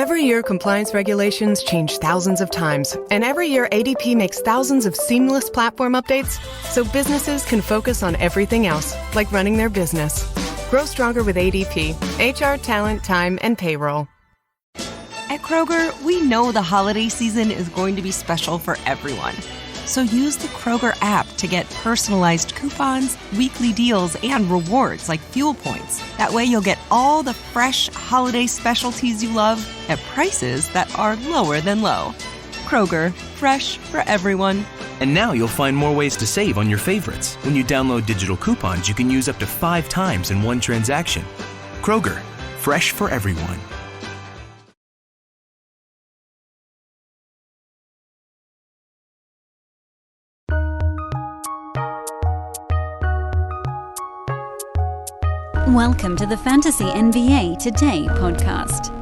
Every year, compliance regulations change thousands of times, and every year ADP makes thousands of seamless platform updates so businesses can focus on everything else, like running their business. Grow stronger with ADP, HR, talent, time, and payroll. At Kroger, we know the holiday season is going to be special for everyone. So use the Kroger app to get personalized coupons, weekly deals, and rewards like fuel points. That way you'll get all the fresh holiday specialties you love at prices that are lower than low. Kroger, fresh for everyone. And now you'll find more ways to save on your favorites. When you download digital coupons, you can use up to 5 times in one transaction. Kroger, fresh for everyone. Welcome to the Fantasy NBA Today podcast.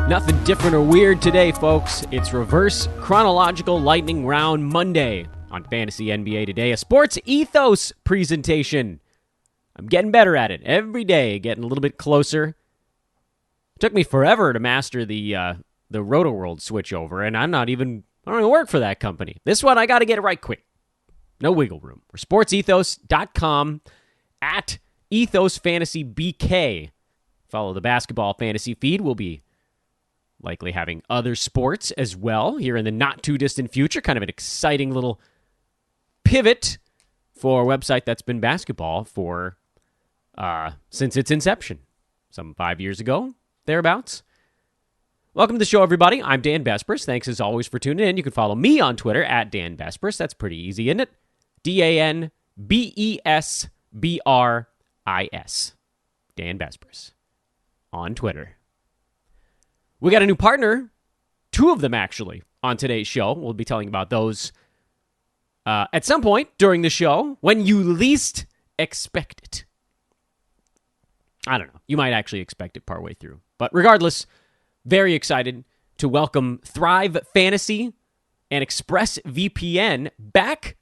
Nothing different or weird today, folks. It's reverse chronological lightning round Monday on Fantasy NBA Today, a sports ethos presentation. I'm getting better at it every day, getting a little bit closer. It took me forever to master the RotoWorld switchover, and I don't even work for that company. This one, I got to get it right quick. No wiggle room. We're sportsethos.com at ethosfantasybk. Follow the basketball fantasy feed. We'll be likely having other sports as well here in the not-too-distant future. Kind of an exciting little pivot for a website that's been basketball for since its inception. Some 5 years ago, thereabouts. Welcome to the show, everybody. I'm Dan Bespris. Thanks, as always, for tuning in. You can follow me on Twitter at Dan Bespris. That's pretty easy, isn't it? DanBesbris. Dan Bespris on Twitter. We got a new partner, 2 of them, actually, on today's show. We'll be telling about those at some point during the show when you least expect it. I don't know. You might actually expect it partway through. But regardless, very excited to welcome Thrive Fantasy and Expressvpn back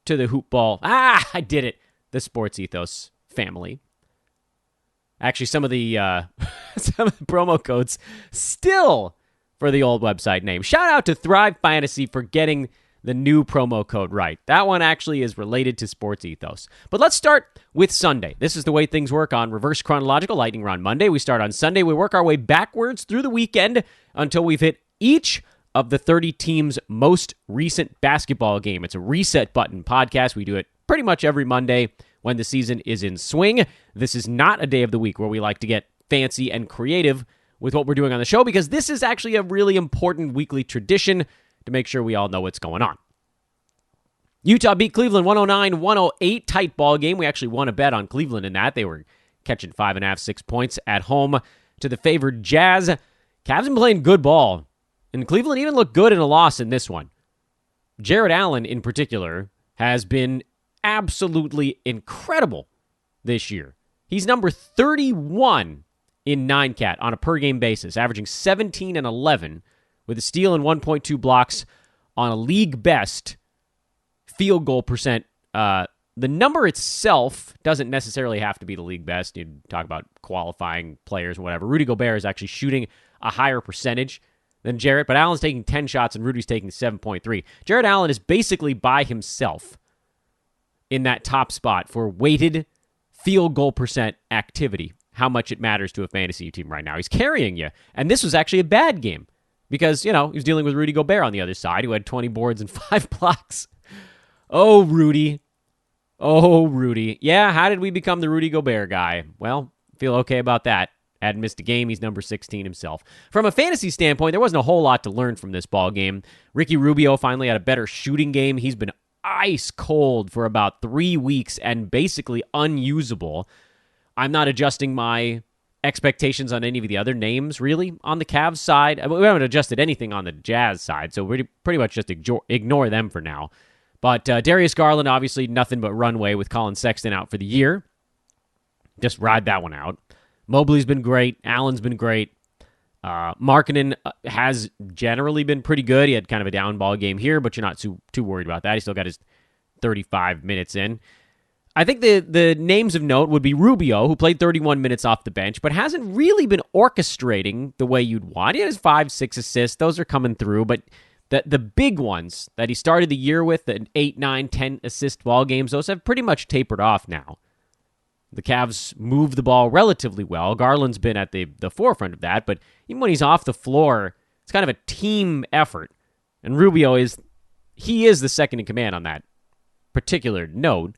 to the Hoopball. I did it. The Sports Ethos family. Actually, some of the promo codes still for the old website name. Shout out to Thrive Fantasy for getting the new promo code right. That one actually is related to Sports Ethos. But let's start with Sunday. This is the way things work on Reverse Chronological Lightning Round Monday. We start on Sunday. We work our way backwards through the weekend until we've hit each of the 30 teams' most recent basketball game. It's a reset button podcast. We do it pretty much every Monday when the season is in swing. This is not a day of the week where we like to get fancy and creative with what we're doing on the show, because this is actually a really important weekly tradition to make sure we all know what's going on. Utah beat Cleveland 109-108. Tight ball game. We actually won a bet on Cleveland in that. They were catching 5.5, 6 points at home to the favored Jazz. Cavs been playing good ball, and Cleveland even looked good in a loss in this one. Jarrett Allen, in particular, has been absolutely incredible this year. He's number 31 in 9-cat on a per-game basis, averaging 17 and 11 with a steal and 1.2 blocks on a league-best field goal percent. The number itself doesn't necessarily have to be the league best. You talk about qualifying players or whatever. Rudy Gobert is actually shooting a higher percentage than Jarrett, but Allen's taking 10 shots and Rudy's taking 7.3. Jarrett Allen is basically by himself in that top spot for weighted field goal percent activity, how much it matters to a fantasy team right now. He's carrying you. And this was actually a bad game because, he was dealing with Rudy Gobert on the other side, who had 20 boards and 5 blocks. Oh, Rudy. Yeah, how did we become the Rudy Gobert guy? Well, feel okay about that. Hadn't missed a game. He's number 16 himself. From a fantasy standpoint, there wasn't a whole lot to learn from this ball game. Ricky Rubio finally had a better shooting game. He's been ice cold for about 3 weeks and basically unusable. I'm not adjusting my expectations on any of the other names, really, on the Cavs side. I mean, we haven't adjusted anything on the Jazz side, so we pretty much just ignore them for now. But Darius Garland, obviously nothing but runway with Colin Sexton out for the year. Just ride that one out. Mobley's been great. Allen's been great. Markkanen has generally been pretty good. He had kind of a down ball game here, but you're not too worried about that. He still got his 35 minutes in. I think the names of note would be Rubio, who played 31 minutes off the bench, but hasn't really been orchestrating the way you'd want. He has 5-6 assists. Those are coming through, but the big ones that he started the year with, the 8, 9, 10 assist ball games, those have pretty much tapered off now. The Cavs move the ball relatively well. Garland's been at the forefront of that, but even when he's off the floor, it's kind of a team effort. And Rubio is the second in command on that particular note.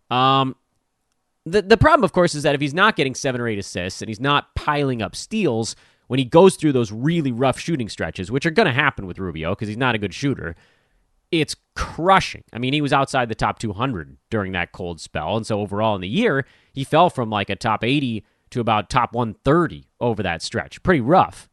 The problem, of course, is that if he's not getting 7 or 8 assists and he's not piling up steals when he goes through those really rough shooting stretches, which are going to happen with Rubio because he's not a good shooter, it's crushing. I mean, he was outside the top 200 during that cold spell, and so overall in the year, he fell from like a top 80 to about top 130 over that stretch. Pretty rough.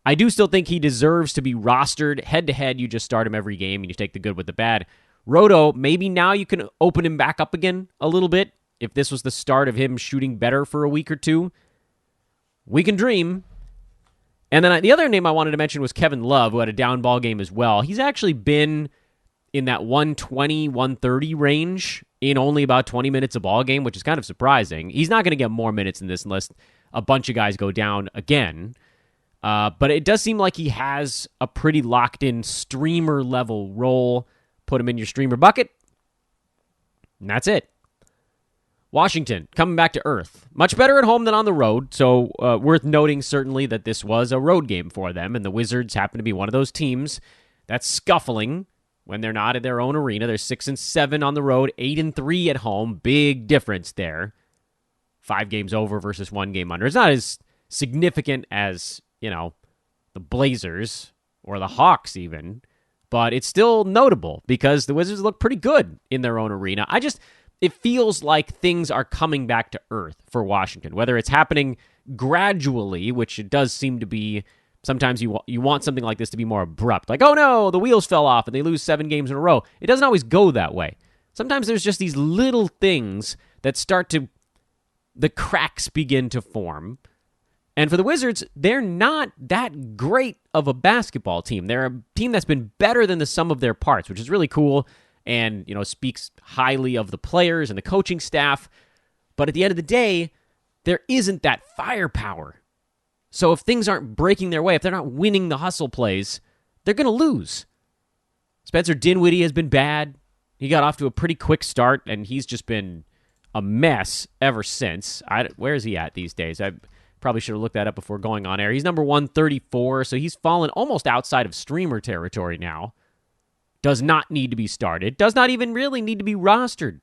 I do still think he deserves to be rostered. Head-to-head, you just start him every game and you take the good with the bad. Roto, maybe now you can open him back up again a little bit. If this was the start of him shooting better for a week or two, we can dream. And then the other name I wanted to mention was Kevin Love, who had a down ball game as well. He's actually been in that 120, 130 range in only about 20 minutes a ball game, which is kind of surprising. He's not going to get more minutes than this unless a bunch of guys go down again. But it does seem like he has a pretty locked-in streamer-level role. Put him in your streamer bucket, and that's it. Washington, coming back to earth. Much better at home than on the road, so worth noting certainly that this was a road game for them, and the Wizards happen to be one of those teams that's scuffling when they're not in their own arena. They're 6-7 on the road, 8-3 at home. Big difference there. 5 games over versus 1 game under. It's not as significant as, the Blazers or the Hawks even, but it's still notable because the Wizards look pretty good in their own arena. It feels like things are coming back to earth for Washington, whether it's happening gradually, which it does seem to be. Sometimes you want something like this to be more abrupt, like, oh no, the wheels fell off and they lose 7 games in a row. It doesn't always go that way. Sometimes there's just these little things that the cracks begin to form. And for the Wizards, they're not that great of a basketball team. They're a team that's been better than the sum of their parts, which is really cool and, speaks highly of the players and the coaching staff. But at the end of the day, there isn't that firepower. So if things aren't breaking their way, if they're not winning the hustle plays, they're going to lose. Spencer Dinwiddie has been bad. He got off to a pretty quick start, and he's just been a mess ever since. Where is he at these days? I probably should have looked that up before going on air. He's number 134, so he's fallen almost outside of streamer territory now. Does not need to be started. Does not even really need to be rostered.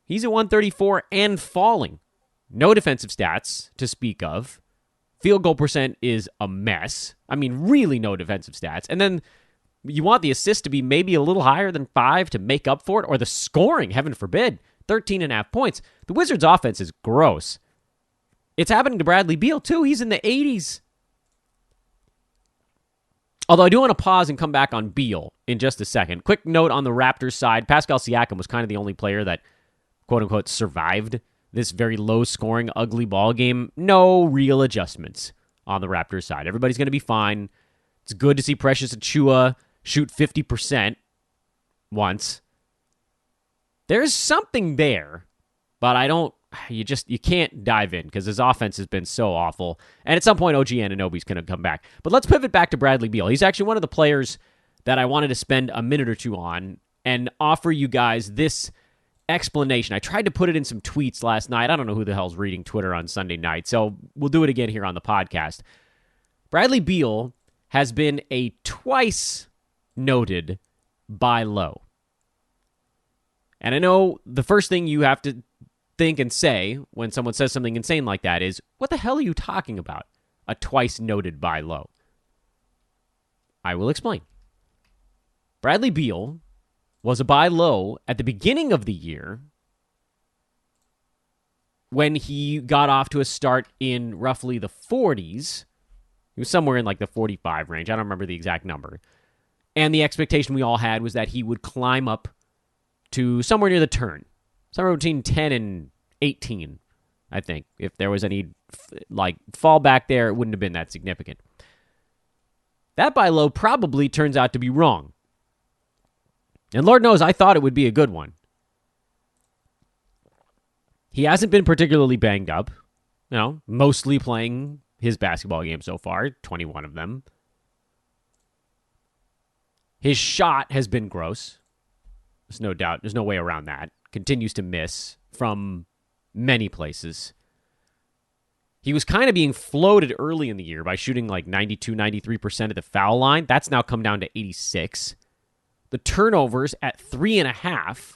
He's at 134 and falling. No defensive stats to speak of. Field goal percent is a mess. I mean, really no defensive stats. And then you want the assist to be maybe a little higher than 5 to make up for it, or the scoring, heaven forbid, 13.5 points. The Wizards' offense is gross. It's happening to Bradley Beal, too. He's in the 80s. Although I do want to pause and come back on Beal in just a second. Quick note on the Raptors side. Pascal Siakam was kind of the only player that, quote-unquote, survived this very low-scoring, ugly ball game. No real adjustments on the Raptors side. Everybody's going to be fine. It's good to see Precious Achiuwa shoot 50% once. There's something there, but you can't dive in because his offense has been so awful. And at some point, OG Anunoby's going to come back. But let's pivot back to Bradley Beal. He's actually one of the players that I wanted to spend a minute or two on and offer you guys this explanation. I tried to put it in some tweets last night. I don't know who the hell's reading Twitter on Sunday night, so we'll do it again here on the podcast. Bradley Beal has been a twice noted buy low. And I know the first thing you have to think and say when someone says something insane like that is, what the hell are you talking about? A twice noted buy low. I will explain. Bradley Beal was a buy low at the beginning of the year when he got off to a start in roughly the 40s. He was somewhere in like the 45 range. I don't remember the exact number. And the expectation we all had was that he would climb up to somewhere near the turn. Somewhere between 10 and 18, I think. If there was any fall back there, it wouldn't have been that significant. That buy low probably turns out to be wrong. And Lord knows I thought it would be a good one. He hasn't been particularly banged up, mostly playing his basketball game so far, 21 of them. His shot has been gross. There's no doubt. There's no way around that. Continues to miss from many places. He was kind of being floated early in the year by shooting like 92, 93% at the foul line. That's now come down to 86. The turnovers at 3.5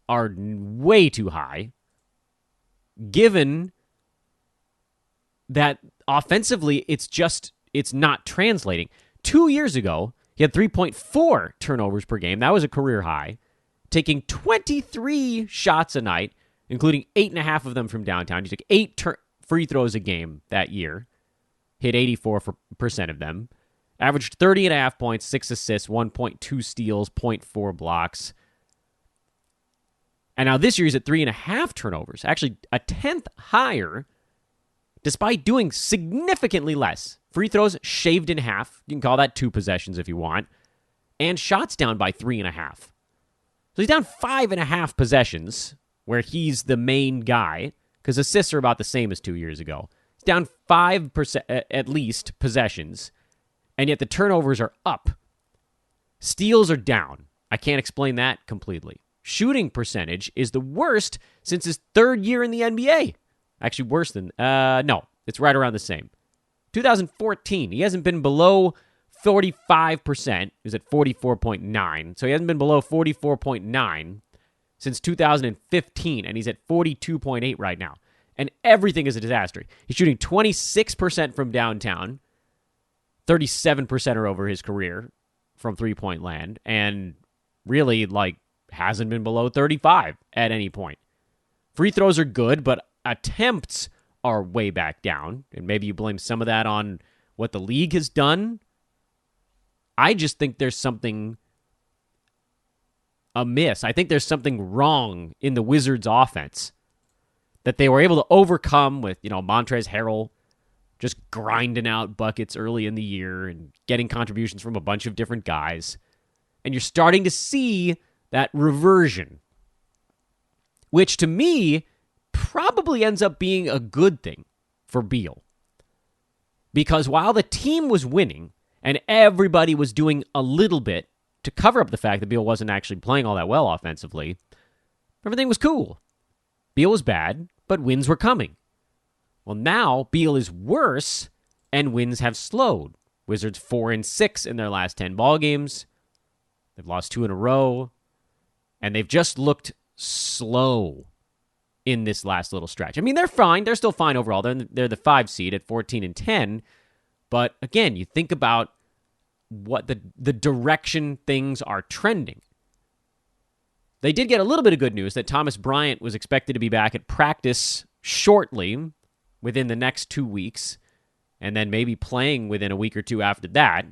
are way too high, given that offensively it's not translating. 2 years ago, he had 3.4 turnovers per game. That was a career high, taking 23 shots a night, including 8.5 of them from downtown. He took 8 free throws a game that year, hit 84% of them, averaged 30.5 points, 6 assists, 1.2 steals, 0.4 blocks. And now this year he's at 3.5 turnovers, actually a tenth higher, despite doing significantly less. Free throws shaved in half. You can call that 2 possessions if you want. And shots down by 3.5. So he's down 5.5 possessions, where he's the main guy, because assists are about the same as 2 years ago. He's down 5% at least possessions, and yet the turnovers are up. Steals are down. I can't explain that completely. Shooting percentage is the worst since his 3rd year in the NBA. Actually, worse than... no, it's right around the same. 2014, he hasn't been below 45%. He was at 44.9. So he hasn't been below 44.9 since 2015, and he's at 42.8 right now. And everything is a disaster. He's shooting 26% from downtown, 37% or over his career from three-point land, and really, hasn't been below 35 at any point. Free throws are good, but attempts are way back down, and maybe you blame some of that on what the league has done. I just think there's something amiss. I think there's something wrong in the Wizards' offense that they were able to overcome with, Montrezl Harrell just grinding out buckets early in the year and getting contributions from a bunch of different guys. And you're starting to see that reversion, which to me probably ends up being a good thing for Beal. Because while the team was winning and everybody was doing a little bit to cover up the fact that Beal wasn't actually playing all that well offensively, everything was cool. Beal was bad, but wins were coming. Well, now Beal is worse and wins have slowed. Wizards 4-6 in their last 10 ball games. They've lost 2 in a row, and they've just looked slow in this last little stretch. I mean, they're fine. They're still fine overall. They're the 5 seed at 14-10. But again, you think about what the direction things are trending. They did get a little bit of good news that Thomas Bryant was expected to be back at practice shortly, within the next 2 weeks, and then maybe playing within a week or two after that.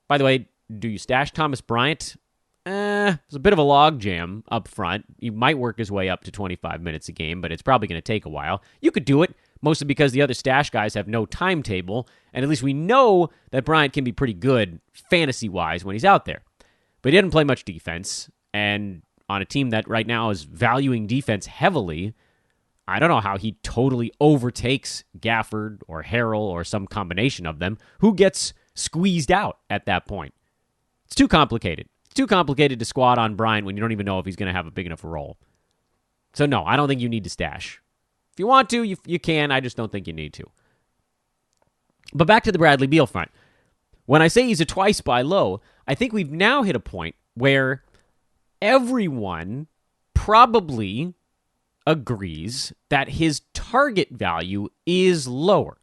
By the way, do you stash Thomas Bryant? It's a bit of a log jam up front. He might work his way up to 25 minutes a game, but it's probably going to take a while. You could do it, mostly because the other stash guys have no timetable, and at least we know that Bryant can be pretty good fantasy-wise when he's out there. But he didn't play much defense, and on a team that right now is valuing defense heavily, I don't know how he totally overtakes Gafford or Harrell or some combination of them. Who gets squeezed out at that point? It's too complicated. It's too complicated to squat on Bryant when you don't even know if he's going to have a big enough role. So no, I don't think you need to stash. If you want to, you can. I just don't think you need to. But back to the Bradley Beal front. When I say he's a twice buy low, I think we've now hit a point where everyone probably agrees that his target value is lower.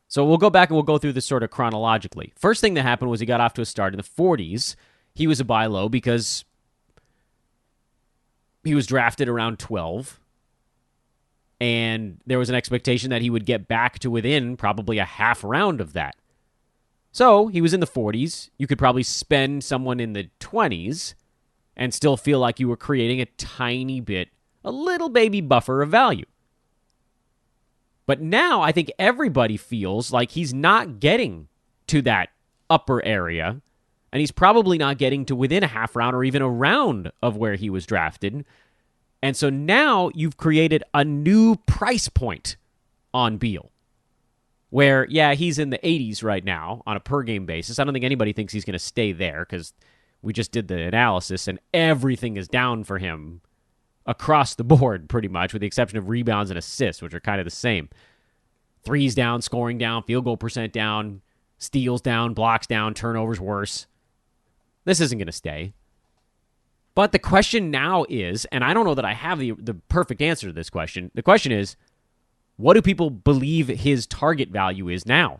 So we'll go back and we'll go through this sort of chronologically. First thing that happened was he got off to a start in the 40s. He was a buy low because he was drafted around 12. And there was an expectation that he would get back to within probably a half round of that. So he was in the 40s. You could probably spend someone in the 20s and still feel like you were creating a tiny bit, a little baby buffer of value. But now I think everybody feels like he's not getting to that upper area, and he's probably not getting to within a half round or even a round of where he was drafted. And so now you've created a new price point on Beal, where, yeah, he's in the 80s right now on a per-game basis. I don't think anybody thinks he's going to stay there because we just did the analysis, and everything is down for him across the board pretty much, with the exception of rebounds and assists, which are kind of the same. Threes down, scoring down, field goal percent down, steals down, blocks down, turnovers worse. This isn't going to stay. But the question now is, and I don't know that I have the perfect answer to this question. The question is, what do people believe his target value is now?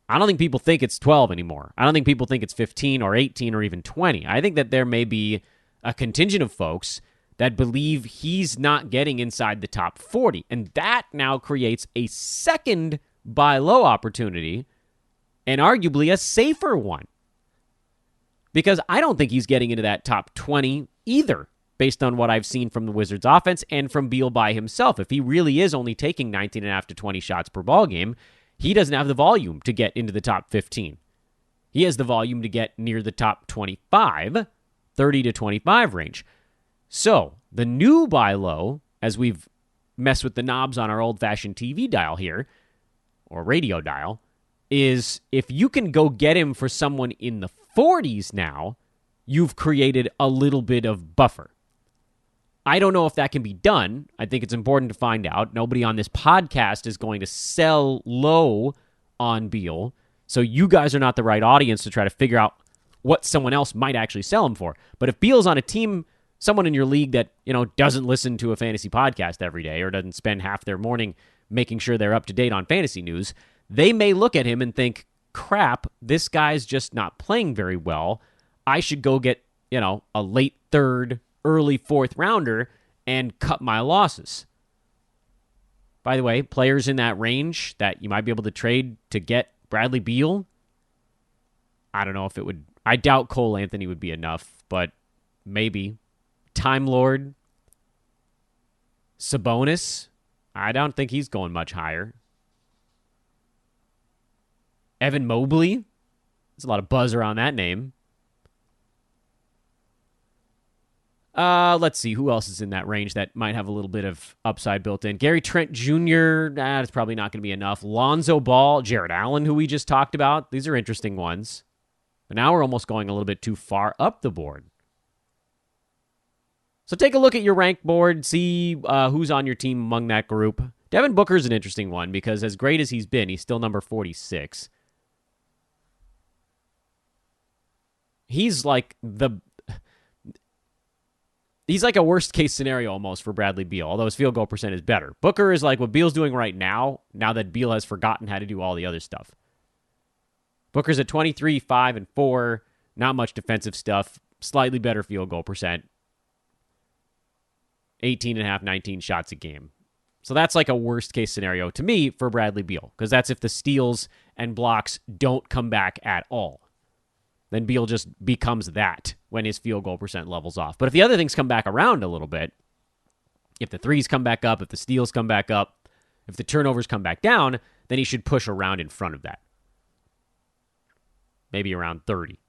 I don't think people think it's 12 anymore. I don't think people think it's 15 or 18 or even 20. I think that there may be a contingent of folks that believe he's not getting inside the top 40. And that now creates a second buy low opportunity, and arguably a safer one. Because I don't think he's getting into that top 20 either, based on what I've seen from the Wizards offense and from Beal by himself. If he really is only taking 19.5 to 20 shots per ball game, he doesn't have the volume to get into the top 15. He has the volume to get near the top 25, 30 to 25 range. So the new buy low, as we've messed with the knobs on our old-fashioned TV dial here, or radio dial, is if you can go get him for someone in the 40s now, you've created a little bit of buffer. I don't know if that can be done. I think it's important to find out. Nobody on this podcast is going to sell low on Beal, so you guys are not the right audience to try to figure out what someone else might actually sell him for. But if Beal's on a team, someone in your league that, doesn't listen to a fantasy podcast every day or doesn't spend half their morning making sure they're up to date on fantasy news, they may look at him and think, crap, this guy's just not playing very well. I should go get, a late third, early fourth rounder and cut my losses. By the way, players in that range that you might be able to trade to get Bradley Beal, I don't know if it would. I doubt Cole Anthony would be enough, but maybe. Time Lord, Sabonis, I don't think he's going much higher. Evan Mobley, there's a lot of buzz around that name. Let's see, who else is in that range that might have a little bit of upside built in? Gary Trent Jr., that's probably not going to be enough. Lonzo Ball, Jared Allen, who we just talked about. These are interesting ones. But now we're almost going a little bit too far up the board. So take a look at your rank board, see who's on your team among that group. Devin Booker's an interesting one because as great as he's been, he's still number 46. He's like a worst-case scenario almost for Bradley Beal, although his field goal percent is better. Booker is like what Beal's doing right now that Beal has forgotten how to do all the other stuff. Booker's at 23, 5, and 4. Not much defensive stuff. Slightly better field goal percent. 18.5, 19 shots a game. So that's like a worst-case scenario to me for Bradley Beal, because that's if the steals and blocks don't come back at all. Then Beal just becomes that when his field goal percent levels off. But if the other things come back around a little bit, if the threes come back up, if the steals come back up, if the turnovers come back down, then he should push around in front of that. Maybe around 30.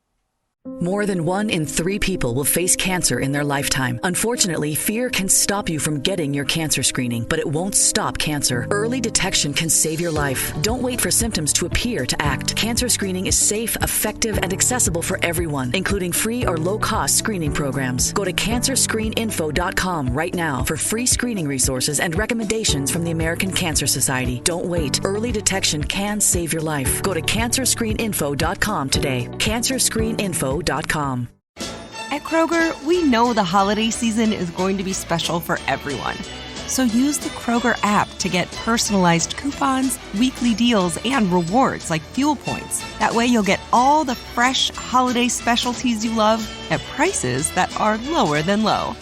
More than 1 in 3 people will face cancer in their lifetime. Unfortunately, fear can stop you from getting your cancer screening, but it won't stop cancer. Early detection can save your life. Don't wait for symptoms to appear to act. Cancer screening is safe, effective, and accessible for everyone, including free or low-cost screening programs. Go to cancerscreeninfo.com right now for free screening resources and recommendations from the American Cancer Society. Don't wait. Early detection can save your life. Go to cancerscreeninfo.com today. Cancerscreeninfo.com. At Kroger, we know the holiday season is going to be special for everyone. So use the Kroger app to get personalized coupons, weekly deals, and rewards like fuel points. That way you'll get all the fresh holiday specialties you love at prices that are lower than low.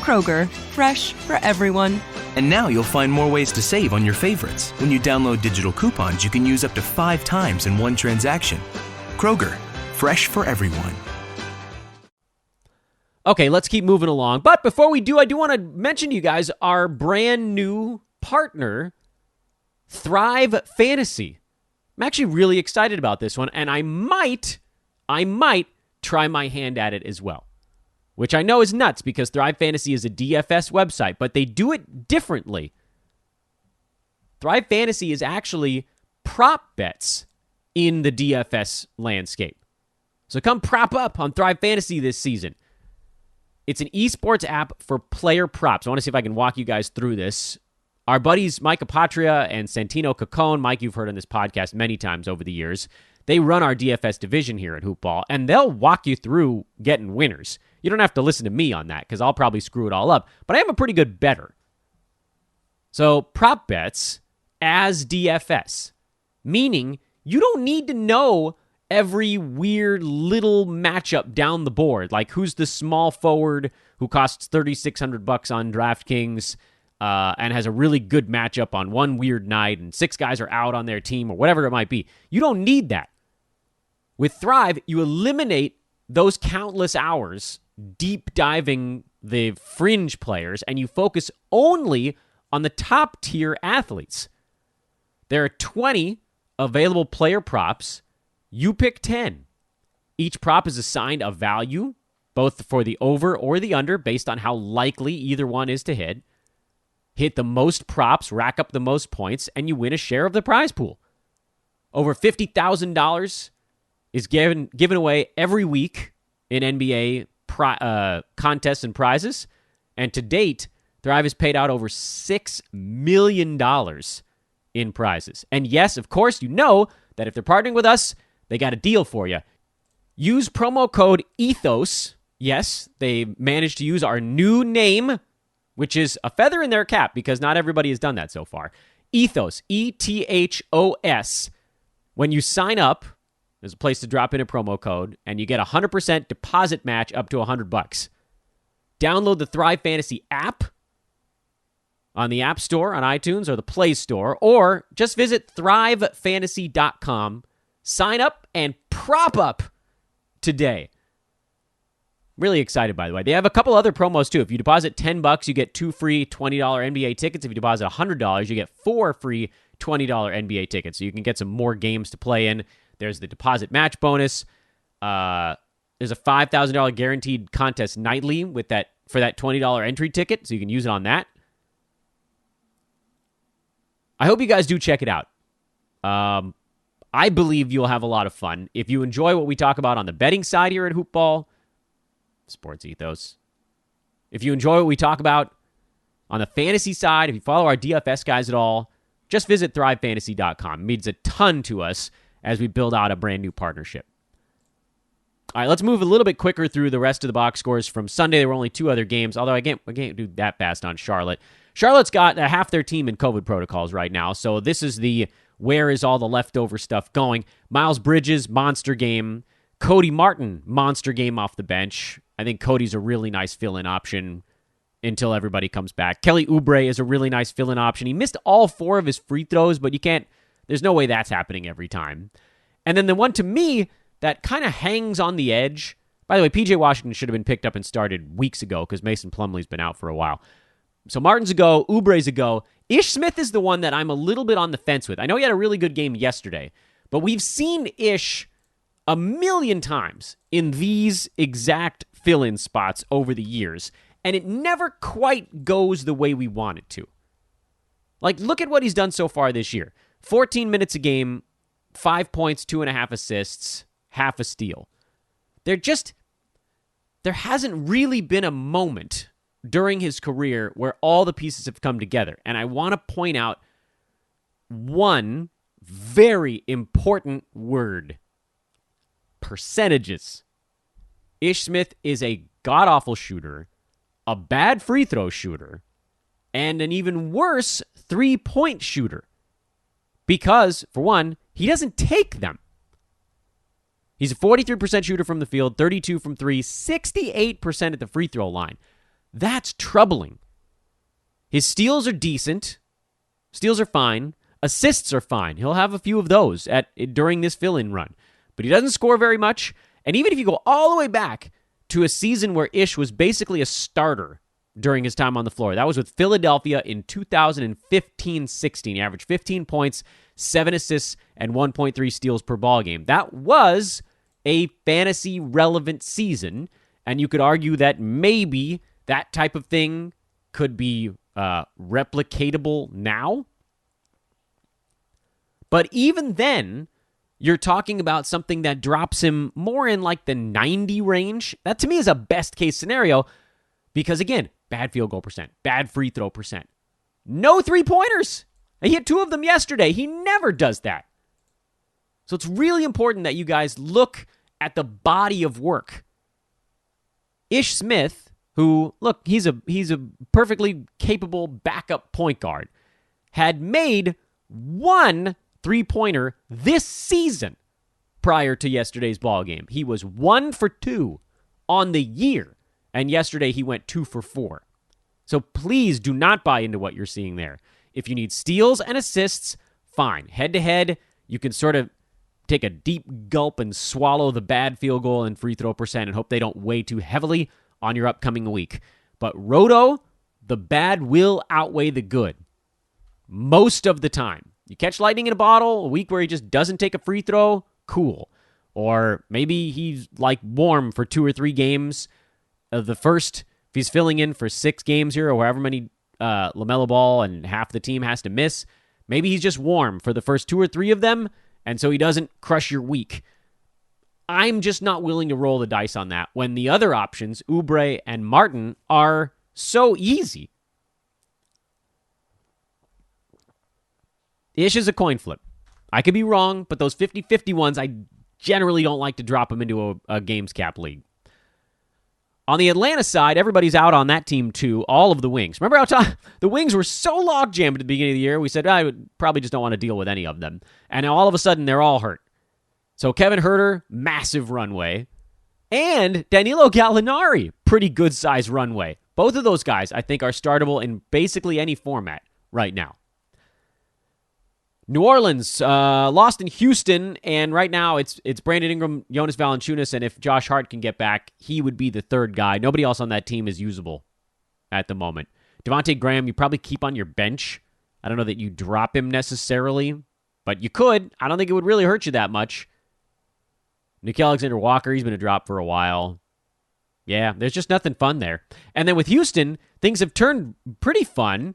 Kroger, fresh for everyone. And now you'll find more ways to save on your favorites. When you download digital coupons, you can use up to 5 times in one transaction. Kroger, fresh for everyone. Okay, let's keep moving along. But before we do, I do want to mention to you guys our brand new partner, Thrive Fantasy. I'm actually really excited about this one, and I might try my hand at it as well. which I know is nuts because Thrive Fantasy is a DFS website, but they do it differently. Thrive Fantasy is actually prop bets in the DFS landscape. So come prop up on Thrive Fantasy this season. It's an esports app for player props. I want to see if I can walk you guys through this. Our buddies Mike Apatria and Santino Cacone, Mike, you've heard on this podcast many times over the years, they run our DFS division here at Hoopball, and they'll walk you through getting winners. You don't have to listen to me on that because I'll probably screw it all up, but I am a pretty good bettor. So prop bets as DFS, meaning you don't need to know every weird little matchup down the board, like who's the small forward who costs $3,600 on DraftKings and has a really good matchup on one weird night and 6 guys are out on their team or whatever it might be. You don't need that. With Thrive, you eliminate those countless hours deep diving the fringe players and you focus only on the top tier athletes. There are 20 available player props. You pick 10. Each prop is assigned a value, both for the over or the under, based on how likely either one is to hit. Hit the most props, rack up the most points, and you win a share of the prize pool. Over $50,000 is given away every week in NBA contests and prizes. And to date, Thrive has paid out over $6 million in prizes. And yes, of course, you know that if they're partnering with us, they got a deal for you. Use promo code ETHOS. Yes, they managed to use our new name, which is a feather in their cap because not everybody has done that so far. ETHOS, ETHOS. When you sign up, there's a place to drop in a promo code, and you get a 100% deposit match up to $100. Download the Thrive Fantasy app on the App Store, on iTunes, or the Play Store, or just visit thrivefantasy.com. Sign up and prop up today. Really excited, by the way. They have a couple other promos, too. If you deposit $10, you get 2 free $20 NBA tickets. If you deposit $100, you get 4 free $20 NBA tickets. So you can get some more games to play in. There's the deposit match bonus. There's a $5,000 guaranteed contest nightly for that $20 entry ticket, so you can use it on that. I hope you guys do check it out. I believe you'll have a lot of fun. If you enjoy what we talk about on the betting side here at Hoopball, Sports Ethos. If you enjoy what we talk about on the fantasy side, if you follow our DFS guys at all, just visit thrivefantasy.com. It means a ton to us as we build out a brand new partnership. All right, let's move a little bit quicker through the rest of the box scores from Sunday. There were only 2 other games, although I can't do that fast on Charlotte. Charlotte's got half their team in COVID protocols right now, so this is the where is all the leftover stuff going. Miles Bridges, monster game. Cody Martin, monster game off the bench. I think Cody's a really nice fill-in option until everybody comes back. Kelly Oubre is a really nice fill-in option. He missed all 4 of his free throws, but there's no way that's happening every time. And then the one to me that kind of hangs on the edge. By the way, PJ Washington should have been picked up and started weeks ago because Mason Plumlee's been out for a while. So Martin's a go, Oubre's a go. Ish Smith is the one that I'm a little bit on the fence with. I know he had a really good game yesterday, but we've seen Ish a million times in these exact fill-in spots over the years, and it never quite goes the way we want it to. Like, look at what he's done so far this year. 14 minutes a game, 5 points, 2.5 assists, half a steal. There hasn't really been a moment during his career where all the pieces have come together. And I want to point out one very important word. Percentages. Ish Smith is a god-awful shooter, a bad free throw shooter, and an even worse three-point shooter. Because, for one, he doesn't take them. He's a 43% shooter from the field, 32 from 3, 68% at the free throw line. That's troubling. His steals are decent. Steals are fine. Assists are fine. He'll have a few of those during this fill-in run. But he doesn't score very much. And even if you go all the way back to a season where Ish was basically a starter during his time on the floor, that was with Philadelphia in 2015-16. He averaged 15 points, 7 assists, and 1.3 steals per ball game. That was a fantasy-relevant season. And you could argue that maybe that type of thing could be replicatable now. But even then, you're talking about something that drops him more in like the 90 range. That to me is a best case scenario because, again, bad field goal percent, bad free throw percent. No three-pointers. He hit 2 of them yesterday. He never does that. So it's really important that you guys look at the body of work. Ish Smith, who, look, he's a perfectly capable backup point guard, had made 1 three-pointer this season prior to yesterday's ball game. He was 1 for 2 on the year, and yesterday he went 2 for 4. So please do not buy into what you're seeing there. If you need steals and assists, fine. Head-to-head, you can sort of take a deep gulp and swallow the bad field goal and free throw percent and hope they don't weigh too heavily on your upcoming week. But Roto, the bad will outweigh the good most of the time. You catch lightning in a bottle, a week where he just doesn't take a free throw, cool. Or maybe he's like warm for 2 or 3 games. If he's filling in for 6 games here or however many LaMelo Ball and half the team has to miss, maybe he's just warm for the first 2 or 3 of them, and so he doesn't crush your week. I'm just not willing to roll the dice on that when the other options, Oubre and Martin, are so easy. Ish is a coin flip. I could be wrong, but those 50-50 ones, I generally don't like to drop them into a games cap league. On the Atlanta side, everybody's out on that team too, all of the wings. Remember how the wings were so log-jammed at the beginning of the year? We said, I would probably just don't want to deal with any of them. And now all of a sudden, they're all hurt. So Kevin Huerter, massive runway. And Danilo Gallinari, pretty good-sized runway. Both of those guys, I think, are startable in basically any format right now. New Orleans lost in Houston, and right now it's Brandon Ingram, Jonas Valanciunas, and if Josh Hart can get back, he would be the third guy. Nobody else on that team is usable at the moment. Devontae Graham, you probably keep on your bench. I don't know that you drop him necessarily, but you could. I don't think it would really hurt you that much. Nickeil Alexander-Walker, he's been a drop for a while. Yeah, there's just nothing fun there. And then with Houston, things have turned pretty fun.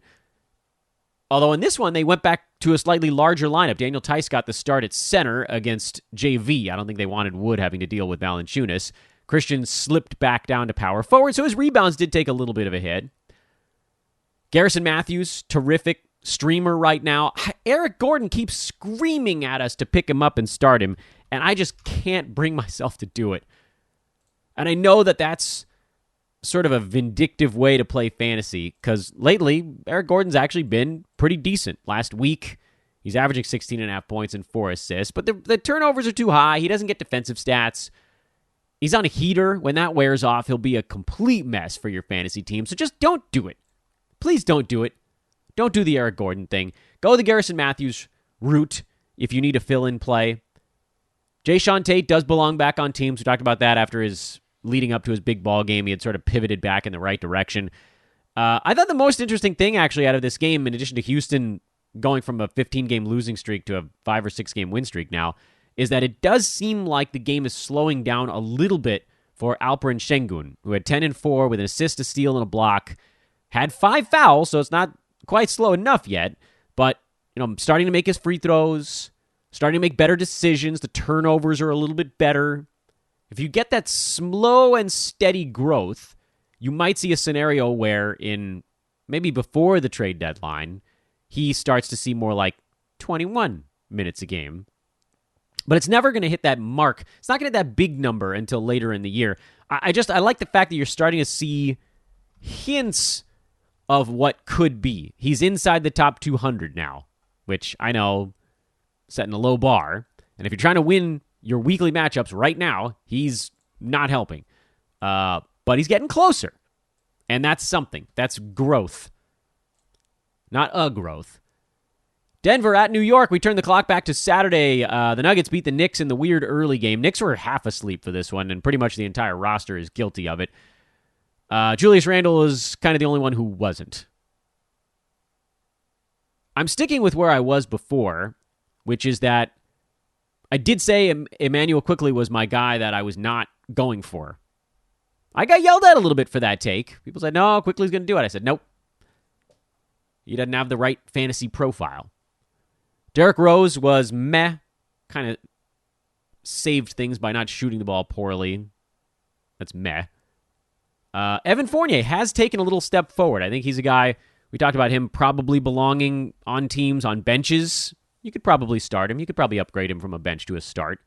Although in this one, they went back to a slightly larger lineup. Daniel Tice got the start at center against JV. I don't think they wanted Wood having to deal with Valanciunas. Christian slipped back down to power forward, so his rebounds did take a little bit of a hit. Garrison Matthews, terrific streamer right now. Eric Gordon keeps screaming at us to pick him up and start him, and I just can't bring myself to do it. And I know that that's sort of a vindictive way to play fantasy, because lately, Eric Gordon's actually been pretty decent. Last week, he's averaging 16.5 points and 4 assists, but the turnovers are too high. He doesn't get defensive stats. He's on a heater. When that wears off, he'll be a complete mess for your fantasy team, so just don't do it. Please don't do it. Don't do the Eric Gordon thing. Go the Garrison Matthews route if you need a fill-in play. Jayshawn Tate does belong back on teams. We talked about that after his leading up to his big ball game. He had sort of pivoted back in the right direction. I thought the most interesting thing actually out of this game, in addition to Houston going from a 15-game losing streak to a 5 or 6 game win streak now, is that it does seem like the game is slowing down a little bit for Alperen Şengün, who had 10 and 4 with an assist, a steal, and a block. Had 5 fouls, so it's not quite slow enough yet, but starting to make his free throws, starting to make better decisions. The turnovers are a little bit better. If you get that slow and steady growth, you might see a scenario where in maybe before the trade deadline, he starts to see more like 21 minutes a game. But it's never going to hit that mark. It's not going to hit that big number until later in the year. I like the fact that you're starting to see hints of what could be. He's inside the top 200 now, which I know, setting a low bar. And if you're trying to win your weekly matchups right now, he's not helping. But he's getting closer. And that's something. That's growth. Not a growth. Denver at New York. We turn the clock back to Saturday. The Nuggets beat the Knicks in the weird early game. Knicks were half asleep for this one, and pretty much the entire roster is guilty of it. Julius Randle is kind of the only one who wasn't. I'm sticking with where I was before, which is that I did say Emmanuel Quickley was my guy that I was not going for. I got yelled at a little bit for that take. People said, no, Quickly's going to do it. I said, nope. He doesn't have the right fantasy profile. Derrick Rose was meh. Kind of saved things by not shooting the ball poorly. That's meh. Evan Fournier has taken a little step forward. I think he's a guy, we talked about him probably belonging on teams, on benches. You could probably start him. You could probably upgrade him from a bench to a start.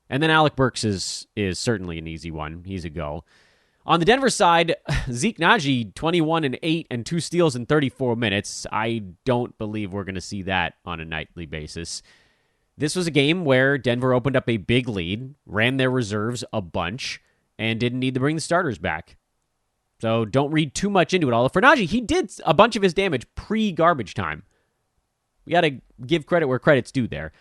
And then Alec Burks is certainly an easy one. He's a go. On the Denver side, Zeke Naji, 21 and 8 and 2 steals in 34 minutes. I don't believe we're going to see that on a nightly basis. This was a game where Denver opened up a big lead, ran their reserves a bunch, and didn't need to bring the starters back. So don't read too much into it all. For Naji, he did a bunch of his damage pre-garbage time. We got to give credit where credit's due there.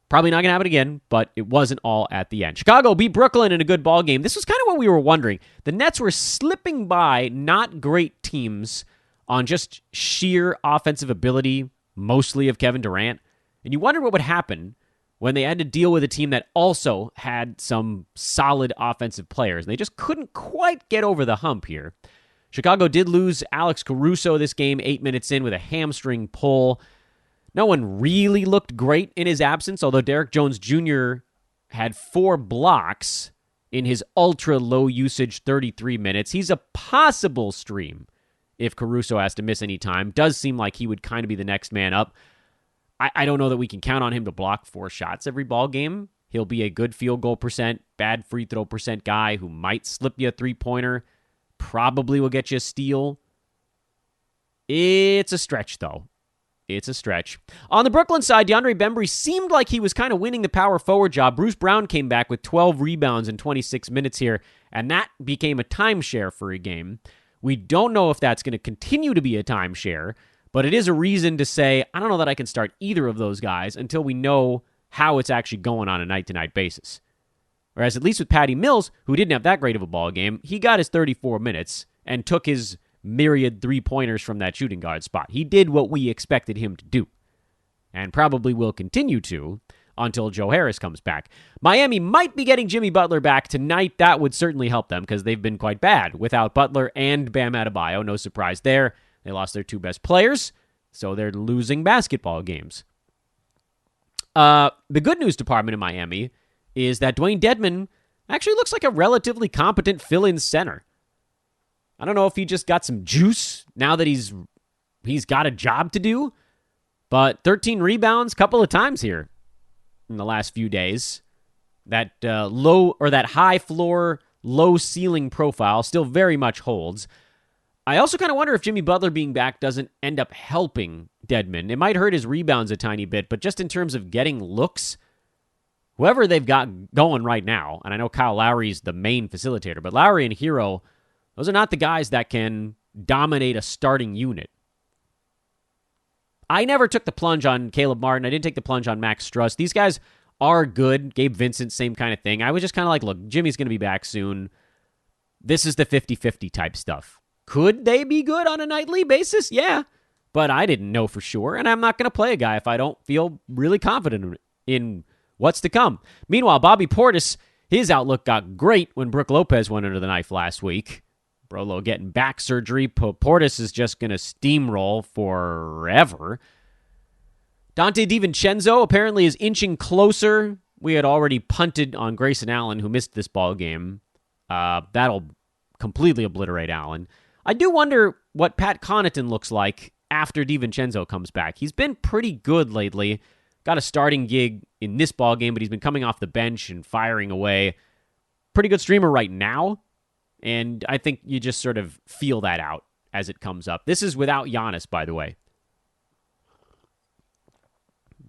Probably not going to happen again, but it wasn't all at the end. Chicago beat Brooklyn in a good ball game. This was kind of what we were wondering. The Nets were slipping by not great teams on just sheer offensive ability, mostly of Kevin Durant. And you wondered what would happen when they had to deal with a team that also had some solid offensive players. And they just couldn't quite get over the hump here. Chicago did lose Alex Caruso this game 8 minutes in with a hamstring pull. No one really looked great in his absence, although Derrick Jones Jr. had 4 blocks in his ultra-low usage 33 minutes. He's a possible stream if Caruso has to miss any time. Does seem like he would kind of be the next man up. I don't know that we can count on him to block 4 shots every ball game. He'll be a good field goal percent, bad free throw percent guy who might slip you a three-pointer, probably will get you a steal. It's a stretch, though. It's a stretch. On the Brooklyn side, Deandre Bembry seemed like he was kind of winning the power forward job. Bruce Brown came back with 12 rebounds in 26 minutes here, and that became a timeshare for a game. We don't know if that's going to continue to be a timeshare, but it is a reason to say, I don't know that I can start either of those guys until we know how it's actually going on a night-to-night basis. Whereas at least with Patty Mills, who didn't have that great of a ball game, he got his 34 minutes and took his myriad three-pointers from that shooting guard spot. He did what we expected him to do, and probably will continue to until Joe Harris comes back. Miami might be getting Jimmy Butler back tonight. That would certainly help them because they've been quite bad without Butler and Bam Adebayo. No surprise there. They lost their 2 best players, so they're losing basketball games. The good news department in Miami is that Dwayne Deadman actually looks like a relatively competent fill-in center. I don't know if he just got some juice now that he's got a job to do, but 13 rebounds a couple of times here in the last few days. That that high floor, low ceiling profile still very much holds. I also kind of wonder if Jimmy Butler being back doesn't end up helping Deadman. It might hurt his rebounds a tiny bit, but just in terms of getting looks, whoever they've got going right now, and I know Kyle Lowry's the main facilitator, but Lowry and Hero, those are not the guys that can dominate a starting unit. I never took the plunge on Caleb Martin. I didn't take the plunge on Max Struss. These guys are good. Gabe Vincent, same kind of thing. I was just kind of like, look, Jimmy's going to be back soon. This is the 50-50 type stuff. Could they be good on a nightly basis? Yeah, but I didn't know for sure, and I'm not going to play a guy if I don't feel really confident in what's to come. Meanwhile, Bobby Portis, his outlook got great when Brook Lopez went under the knife last week. Brolo getting back surgery. Portis is just going to steamroll forever. Dante DiVincenzo apparently is inching closer. We had already punted on Grayson Allen, who missed this ball game. That'll completely obliterate Allen. I do wonder what Pat Connaughton looks like after DiVincenzo comes back. He's been pretty good lately. Got a starting gig in this ball game, but he's been coming off the bench and firing away. Pretty good streamer right now. And I think you just sort of feel that out as it comes up. This is without Giannis, by the way.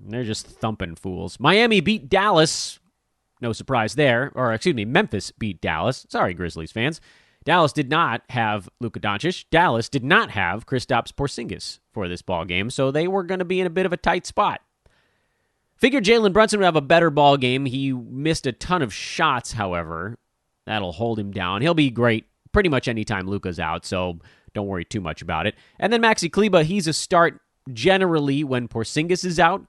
They're just thumping fools. Miami beat Dallas. No surprise there. Or, excuse me, Memphis beat Dallas. Sorry, Grizzlies fans. Dallas did not have Luka Doncic. Dallas did not have Kristaps Porzingis for this ball game, so they were going to be in a bit of a tight spot. Figured Jalen Brunson would have a better ball game. He missed a ton of shots, however. That'll hold him down. He'll be great pretty much anytime Luka's out, so don't worry too much about it. And then Maxi Kleba, he's a start generally when Porzingis is out.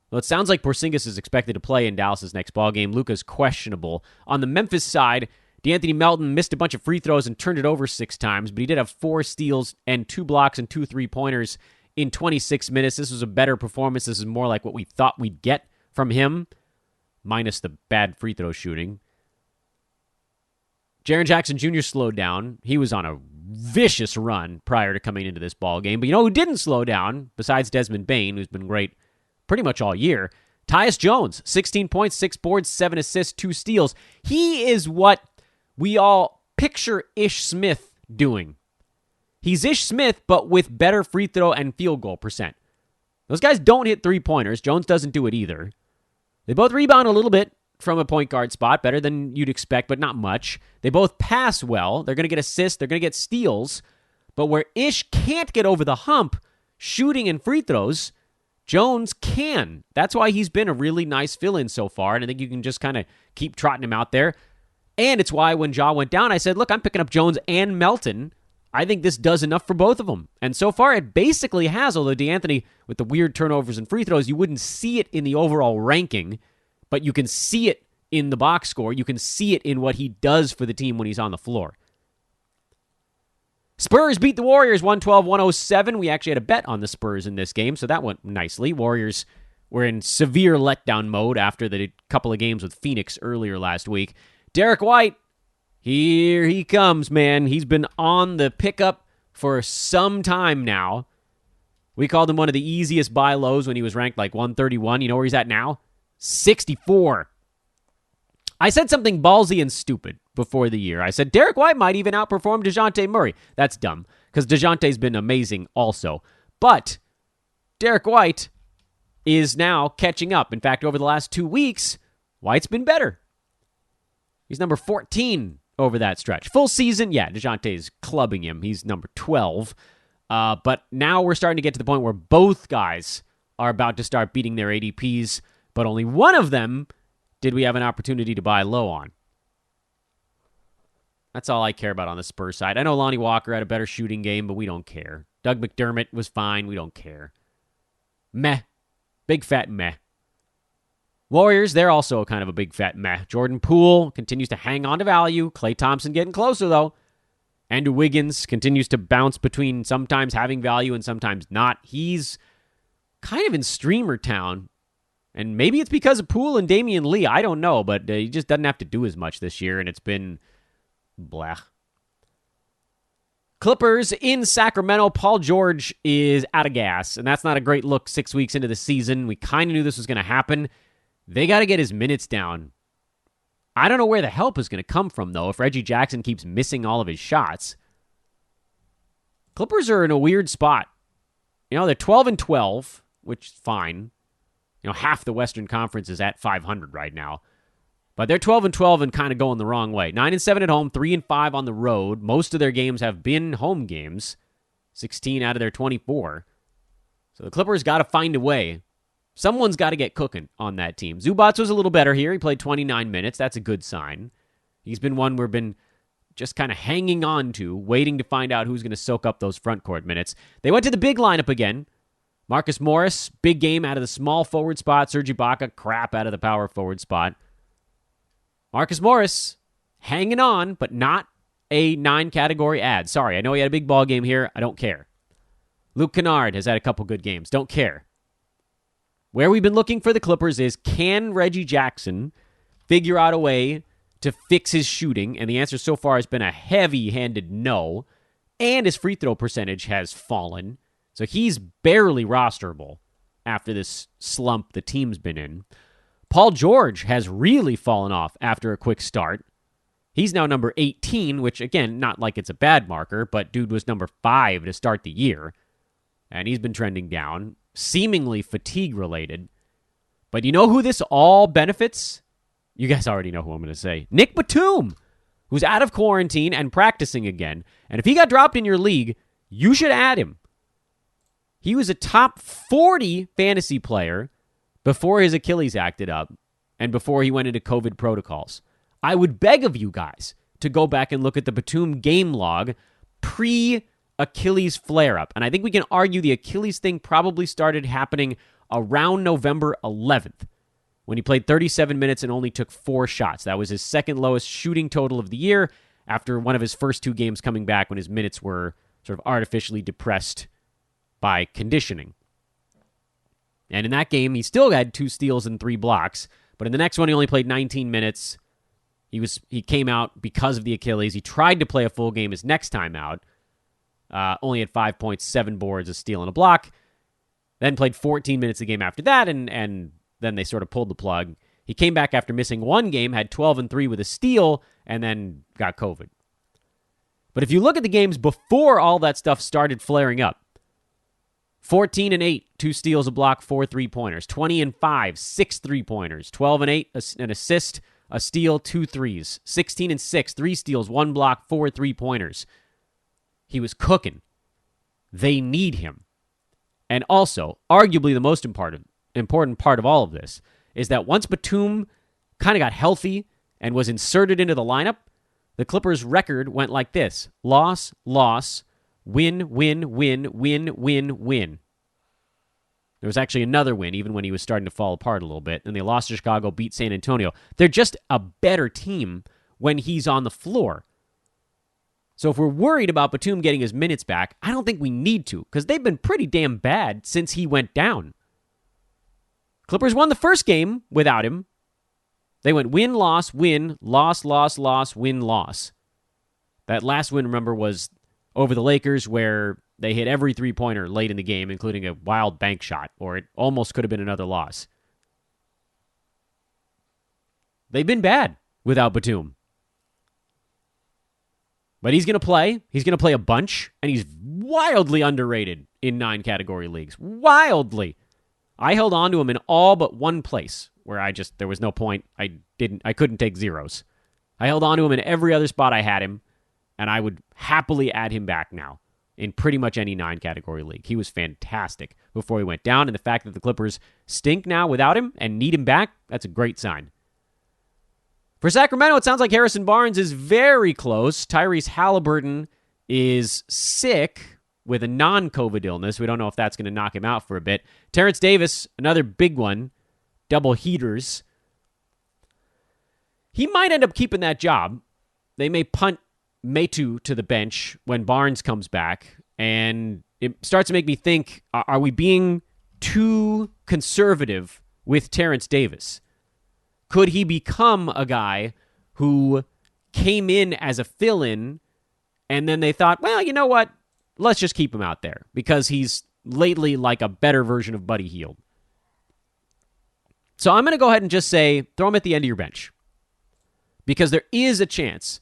Well, it sounds like Porzingis is expected to play in Dallas' next ballgame. Luka's questionable. On the Memphis side, De'Anthony Melton missed a bunch of free throws and turned it over 6 times, but he did have 4 steals and 2 blocks and 2 3-pointers in 26 minutes. This was a better performance. This is more like what we thought we'd get from him, minus the bad free throw shooting. Jaron Jackson Jr. slowed down. He was on a vicious run prior to coming into this ball game. But you know who didn't slow down, besides Desmond Bane, who's been great pretty much all year? Tyus Jones, 16 points, 6 boards, 7 assists, 2 steals. He is what we all picture Ish Smith doing. He's Ish Smith, but with better free throw and field goal percent. Those guys don't hit 3-pointers. Jones doesn't do it either. They both rebound a little bit from a point guard spot, better than you'd expect, but not much. They both pass well. They're going to get assists. They're going to get steals. But where Ish can't get over the hump, shooting and free throws, Jones can. That's why he's been a really nice fill-in so far, and I think you can just kind of keep trotting him out there. And it's why when Ja went down, I said, look, I'm picking up Jones and Melton. I think this does enough for both of them. And so far, it basically has, although DeAnthony, with the weird turnovers and free throws, you wouldn't see it in the overall ranking, but you can see it in the box score. You can see it in what he does for the team when he's on the floor. Spurs beat the Warriors 112-107. We actually had a bet on the Spurs in this game, so that went nicely. Warriors were in severe letdown mode after the couple of games with Phoenix earlier last week. Derek White, here he comes, man. He's been on the pickup for some time now. We called him one of the easiest buy lows when he was ranked like 131. You know where he's at now? 64. I said something ballsy and stupid before the year. I said Derek White might even outperform DeJounte Murray. That's dumb, because DeJounte's been amazing also. But Derek White is now catching up. In fact, over the last 2 weeks, White's been better. He's number 14 over that stretch. Full season, yeah, DeJounte's clubbing him. He's number 12. But now we're starting to get to the point where both guys are about to start beating their ADPs, but only one of them did we have an opportunity to buy low on. That's all I care about on the Spurs side. I know Lonnie Walker had a better shooting game, but we don't care. Doug McDermott was fine. We don't care. Meh. Big fat meh. Warriors, they're also kind of a big fat meh. Jordan Poole continues to hang on to value. Klay Thompson getting closer, though. Andrew Wiggins continues to bounce between sometimes having value and sometimes not. He's kind of in streamer town. And maybe it's because of Poole and Damian Lee. I don't know, but he just doesn't have to do as much this year, and it's been blah. Clippers in Sacramento. Paul George is out of gas, and that's not a great look 6 weeks into the season. We kind of knew this was going to happen. They got to get his minutes down. I don't know where the help is going to come from, though, if Reggie Jackson keeps missing all of his shots. Clippers are in a weird spot. You know, they're 12-12, which is fine. You know, half the Western Conference is at 500 right now. But they're 12-12 and kind of going the wrong way. 9-7 at home, 3-5 on the road. Most of their games have been home games. 16 out of their 24. So the Clippers got to find a way. Someone's got to get cooking on that team. Zubats was a little better here. He played 29 minutes. That's a good sign. He's been one we've been just kind of hanging on to, waiting to find out who's going to soak up those front court minutes. They went to the big lineup again. Marcus Morris, big game out of the small forward spot. Serge Ibaka, crap out of the power forward spot. Marcus Morris, hanging on, but not a 9-category ad. Sorry, I know he had a big ball game here. I don't care. Luke Kennard has had a couple good games. Don't care. Where we've been looking for the Clippers is, can Reggie Jackson figure out a way to fix his shooting? And the answer so far has been a heavy-handed no. And his free throw percentage has fallen. So he's barely rosterable after this slump the team's been in. Paul George has really fallen off after a quick start. He's now number 18, which, again, not like it's a bad marker, but dude was number 5 to start the year. And he's been trending down, seemingly fatigue-related. But you know who this all benefits? You guys already know who I'm going to say. Nick Batum, who's out of quarantine and practicing again. And if he got dropped in your league, you should add him. He was a top 40 fantasy player before his Achilles acted up and before he went into COVID protocols. I would beg of you guys to go back and look at the Batum game log pre-Achilles flare-up. And I think we can argue the Achilles thing probably started happening around November 11th. when he played 37 minutes and only took 4 shots. That was his second lowest shooting total of the year after one of his first 2 games coming back when his minutes were sort of artificially depressed by conditioning. And in that game, he still had 2 steals and 3 blocks, but in the next one, he only played 19 minutes. He came out because of the Achilles. He tried to play a full game his next time out. Only had 5 points, 7 boards, a steal, and a block. Then played 14 minutes a game after that, and then they sort of pulled the plug. He came back after missing 1 game, had 12 and 3 with a steal, and then got COVID. But if you look at the games before all that stuff started flaring up, 14 and 8, 2 steals, a block, 4 3-pointers. 20 and 5, 6 3-pointers. 12 and 8, an assist, a steal, 2 threes. 16 and 6, 3 steals, 1 block, 4 3-pointers. He was cooking. They need him. And also, arguably the most important part of all of this is that once Batum kind of got healthy and was inserted into the lineup, the Clippers' record went like this. Loss, loss, win, win, win, win, win, win. There was actually another win, even when he was starting to fall apart a little bit. And they lost to Chicago, beat San Antonio. They're just a better team when he's on the floor. So if we're worried about Batum getting his minutes back, I don't think we need to, because they've been pretty damn bad since he went down. Clippers won the first game without him. They went win, loss, win, loss, loss, loss, win, loss. That last win, remember, was over the Lakers, where they hit every 3-pointer late in the game, including a wild bank shot, or it almost could have been another loss. They've been bad without Batum. But he's going to play. He's going to play a bunch, and he's wildly underrated in 9-category leagues. Wildly. I held on to him in all but one place where there was no point. I couldn't take zeros. I held on to him in every other spot I had him, and I would happily add him back now in pretty much any 9-category league. He was fantastic before he went down, and the fact that the Clippers stink now without him and need him back, that's a great sign. For Sacramento, it sounds like Harrison Barnes is very close. Tyrese Halliburton is sick with a non-COVID illness. We don't know if that's going to knock him out for a bit. Terence Davis, another big one, double heaters. He might end up keeping that job. They may punt Metu to the bench when Barnes comes back, and it starts to make me think, are we being too conservative with Terence Davis? Could he become a guy who came in as a fill-in, and then they thought, well, you know what? Let's just keep him out there because he's lately like a better version of Buddy Hield. So I'm going to go ahead and just say, throw him at the end of your bench. Because there is a chance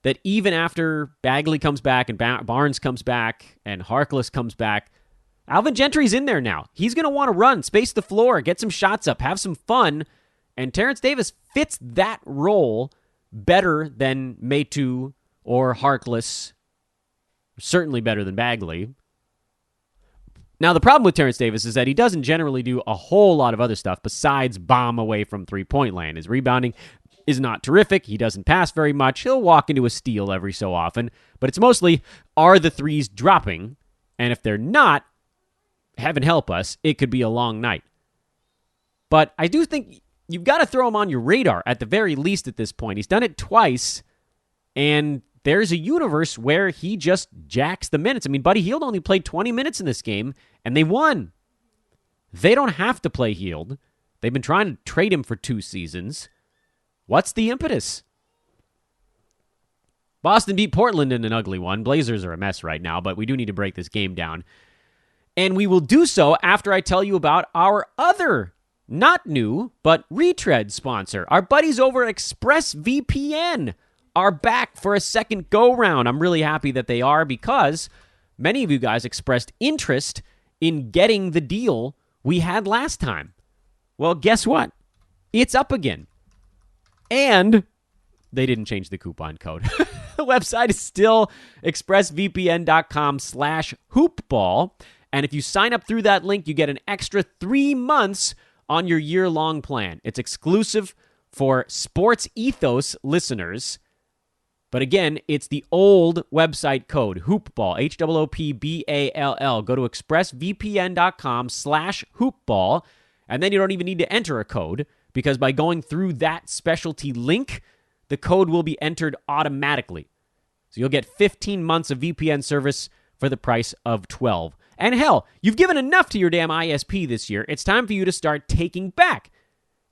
that even after Bagley comes back and Barnes comes back and Harkless comes back, Alvin Gentry's in there now. He's going to want to run, space the floor, get some shots up, have some fun. And Terence Davis fits that role better than Metu or Harkless, certainly better than Bagley. Now, the problem with Terence Davis is that he doesn't generally do a whole lot of other stuff besides bomb away from three-point land. His rebounding is not terrific. He doesn't pass very much. He'll walk into a steal every so often, but it's mostly, are the threes dropping? And if they're not, heaven help us, it could be a long night. But I do think you've got to throw him on your radar at the very least at this point. He's done it twice, and there's a universe where he just jacks the minutes. I mean, Buddy Hield only played 20 minutes in this game, and they won. They don't have to play Hield. They've been trying to trade him for 2 seasons. What's the impetus? Boston beat Portland in an ugly one. Blazers are a mess right now, but we do need to break this game down. And we will do so after I tell you about our other not new, but retread sponsor. Our buddies over at ExpressVPN are back for a second go-round. I'm really happy that they are because many of you guys expressed interest in getting the deal we had last time. Well, guess what? It's up again. And they didn't change the coupon code. The website is still expressvpn.com/hoopball. And if you sign up through that link, you get an extra 3 months on your year-long plan. It's exclusive for Sports Ethos listeners. But again, it's the old website code, hoopball, HOOPBALL. Go to expressvpn.com/hoopball, and then you don't even need to enter a code because by going through that specialty link, the code will be entered automatically. So you'll get 15 months of VPN service for the price of 12. And hell, you've given enough to your damn ISP this year. It's time for you to start taking back.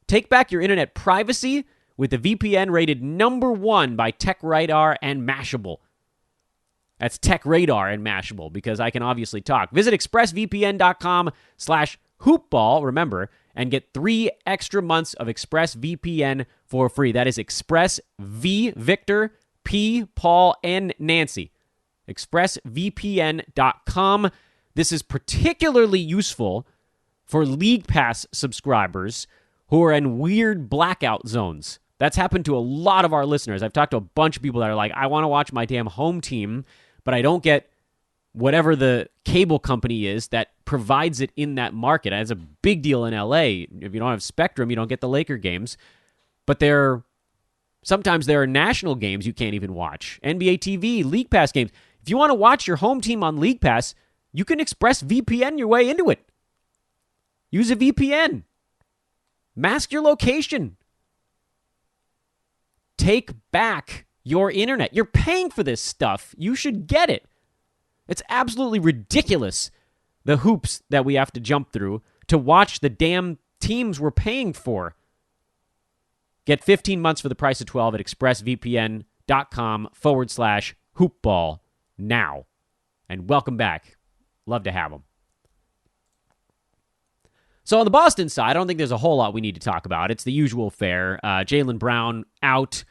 Take back your internet privacy with the VPN rated #1 by TechRadar and Mashable. That's TechRadar and Mashable, because I can obviously talk. Visit expressvpn.com/hoopball, remember, and get 3 extra months of ExpressVPN for free. That is Express V, Victor, P, Paul, and Nancy. ExpressVPN.com. This is particularly useful for League Pass subscribers who are in weird blackout zones. That's happened to a lot of our listeners. I've talked to a bunch of people that are like, I want to watch my damn home team, but I don't get whatever the cable company is that provides it in that market. It's a big deal in LA. If you don't have Spectrum, you don't get the Laker games. But sometimes there are national games you can't even watch. NBA TV, League Pass games. If you want to watch your home team on League Pass, you can ExpressVPN your way into it. Use a VPN. Mask your location. Take back your internet. You're paying for this stuff. You should get it. It's absolutely ridiculous, the hoops that we have to jump through to watch the damn teams we're paying for. Get 15 months for the price of 12 at expressvpn.com/hoopball now. And welcome back. Love to have them. So on the Boston side, I don't think there's a whole lot we need to talk about. It's the usual fare. Jaylen Brown out,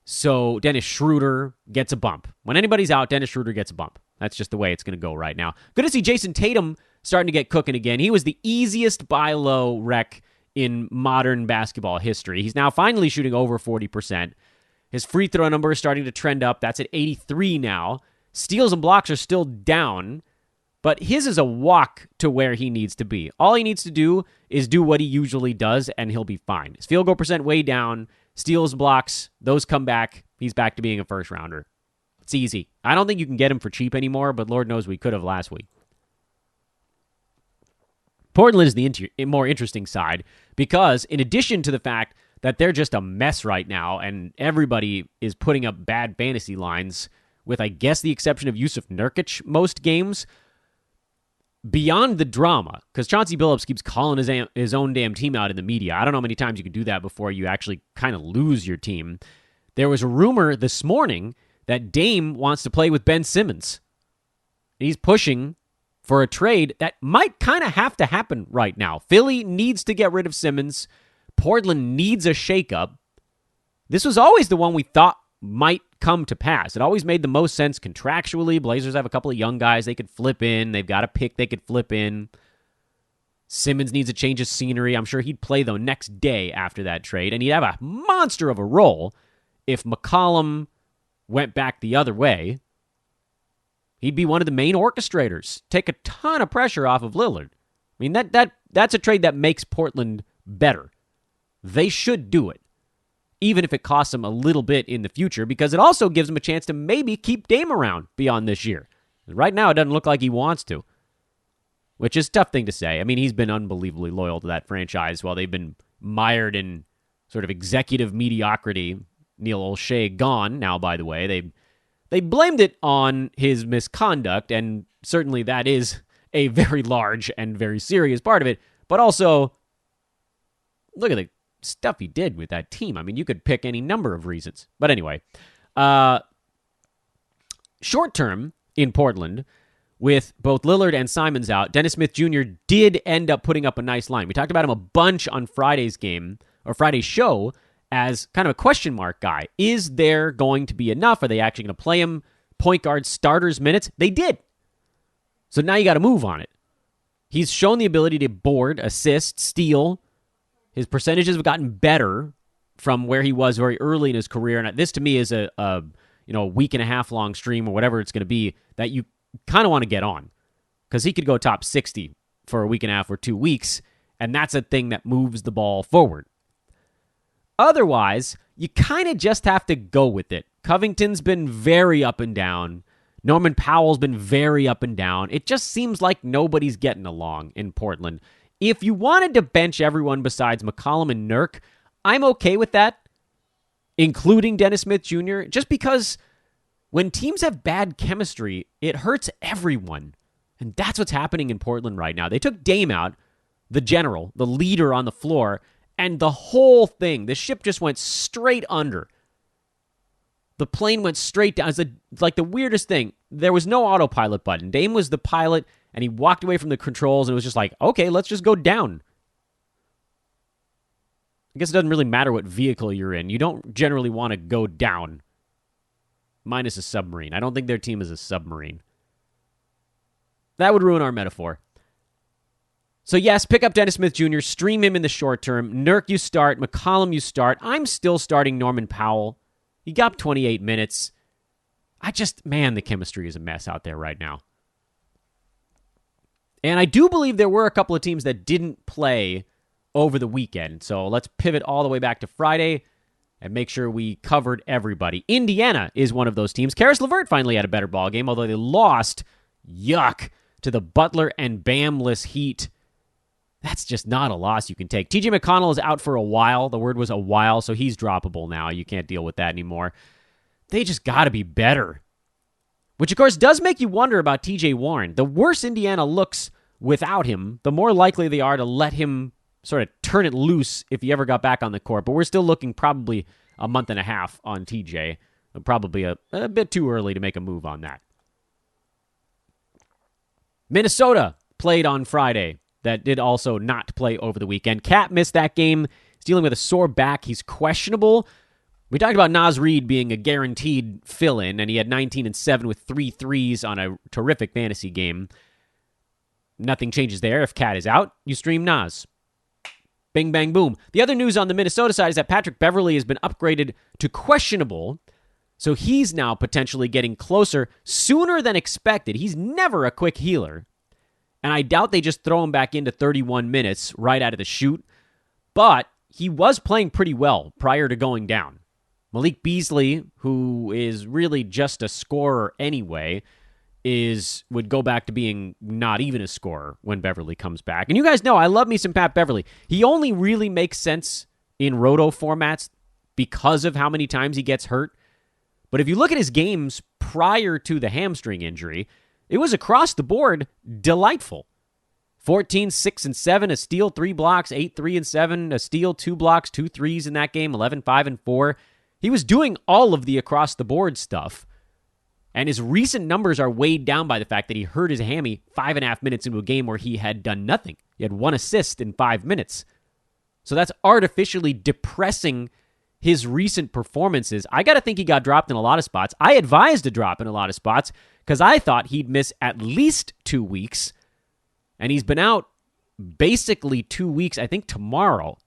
so Dennis Schroeder gets a bump. When anybody's out, Dennis Schroeder gets a bump. That's just the way it's going to go right now. Good to see Jason Tatum starting to get cooking again. He was the easiest buy low rec in modern basketball history. He's now finally shooting over 40%. His free throw number is starting to trend up. That's at 83 now. Steals and blocks are still down, but his is a walk to where he needs to be. All he needs to do is do what he usually does, and he'll be fine. His field goal percent way down. Steals, blocks, those come back. He's back to being a first rounder. It's easy. I don't think you can get him for cheap anymore, but Lord knows we could have last week. Portland is the more interesting side because in addition to the fact that they're just a mess right now and everybody is putting up bad fantasy lines with, I guess, the exception of Yusuf Nurkic most games, beyond the drama, because Chauncey Billups keeps calling his own damn team out in the media. I don't know how many times you can do that before you actually kind of lose your team. There was a rumor this morning that Dame wants to play with Ben Simmons. He's pushing for a trade that might kind of have to happen right now. Philly needs to get rid of Simmons. Portland needs a shakeup. This was always the one we thought might come to pass. It always made the most sense contractually. Blazers have a couple of young guys they could flip in. They've got a pick they could flip in. Simmons needs a change of scenery. I'm sure he'd play, though, next day after that trade, and he'd have a monster of a role if McCollum went back the other way. He'd be one of the main orchestrators. Take a ton of pressure off of Lillard. I mean, that's a trade that makes Portland better. They should do it, even if it costs them a little bit in the future, because it also gives them a chance to maybe keep Dame around beyond this year. Right now, it doesn't look like he wants to, which is a tough thing to say. I mean, he's been unbelievably loyal to that franchise while they've been mired in sort of executive mediocrity. Neil O'Shea gone now, by the way. They blamed it on his misconduct, and certainly that is a very large and very serious part of it. But also, look at the stuff he did with that team. I mean, you could pick any number of reasons. But anyway, short term in Portland, with both Lillard and Simons out, Dennis Smith Jr. did end up putting up a nice line. We talked about him a bunch on Friday's game, or Friday's show, as kind of a question mark guy. Is there going to be enough? Are they actually going to play him point guard starters minutes? They did. So now you got to move on it. He's shown the ability to board, assist, steal. His percentages have gotten better from where he was very early in his career. And this to me is a week and a half long stream or whatever it's going to be that you kind of want to get on, because he could go top 60 for a week and a half or 2 weeks. And that's a thing that moves the ball forward. Otherwise, you kind of just have to go with it. Covington's been very up and down. Norman Powell's been very up and down. It just seems like nobody's getting along in Portland. If you wanted to bench everyone besides McCollum and Nurk, I'm okay with that, including Dennis Smith Jr., just because when teams have bad chemistry, it hurts everyone. And that's what's happening in Portland right now. They took Dame out, the general, the leader on the floor, and the whole thing, the ship just went straight under. The plane went straight down. It's like the weirdest thing. There was no autopilot button. Dame was the pilot, and he walked away from the controls, and it was just like, okay, let's just go down. I guess it doesn't really matter what vehicle you're in. You don't generally want to go down. Minus a submarine. I don't think their team is a submarine. That would ruin our metaphor. So yes, pick up Dennis Smith Jr., stream him in the short term. Nurk, you start. McCollum, you start. I'm still starting Norman Powell. He got 28 minutes. The chemistry is a mess out there right now. And I do believe there were a couple of teams that didn't play over the weekend. So let's pivot all the way back to Friday and make sure we covered everybody. Indiana is one of those teams. Karis LeVert finally had a better ball game, although they lost, to the Butler and Bamless Heat. That's just not a loss you can take. TJ McConnell is out for a while. The word was a while, so he's droppable now. You can't deal with that anymore. They just got to be better. Which, of course, does make you wonder about TJ Warren. The worse Indiana looks without him, the more likely they are to let him sort of turn it loose if he ever got back on the court. But we're still looking probably a month and a half on TJ. Probably a bit too early to make a move on that. Minnesota played on Friday. That did also not play over the weekend. Cat missed that game. He's dealing with a sore back. He's questionable. We talked about Naz Reid being a guaranteed fill-in, and he had 19 and 7 with 3 threes on a terrific fantasy game. Nothing changes there. If Cat is out, you stream Naz. Bing, bang, boom. The other news on the Minnesota side is that Patrick Beverly has been upgraded to questionable, so he's now potentially getting closer sooner than expected. He's never a quick healer. And I doubt they just throw him back into 31 minutes right out of the chute. But he was playing pretty well prior to going down. Malik Beasley, who is really just a scorer anyway, would go back to being not even a scorer when Beverly comes back. And you guys know I love me some Pat Beverly. He only really makes sense in roto formats because of how many times he gets hurt. But if you look at his games prior to the hamstring injury, it was across the board delightful. 14, 6, and 7, a steal, 3 blocks, 8, 3, and 7, a steal, 2 blocks, 2 threes in that game, 11, 5, and 4. He was doing all of the across-the-board stuff, and his recent numbers are weighed down by the fact that he hurt his hammy 5.5 minutes into a game where he had done nothing. He had 1 assist in 5 minutes. So that's artificially depressing his recent performances. I got to think he got dropped in a lot of spots. I advised a drop in a lot of spots because I thought he'd miss at least 2 weeks, and he's been out basically 2 weeks, I think tomorrow,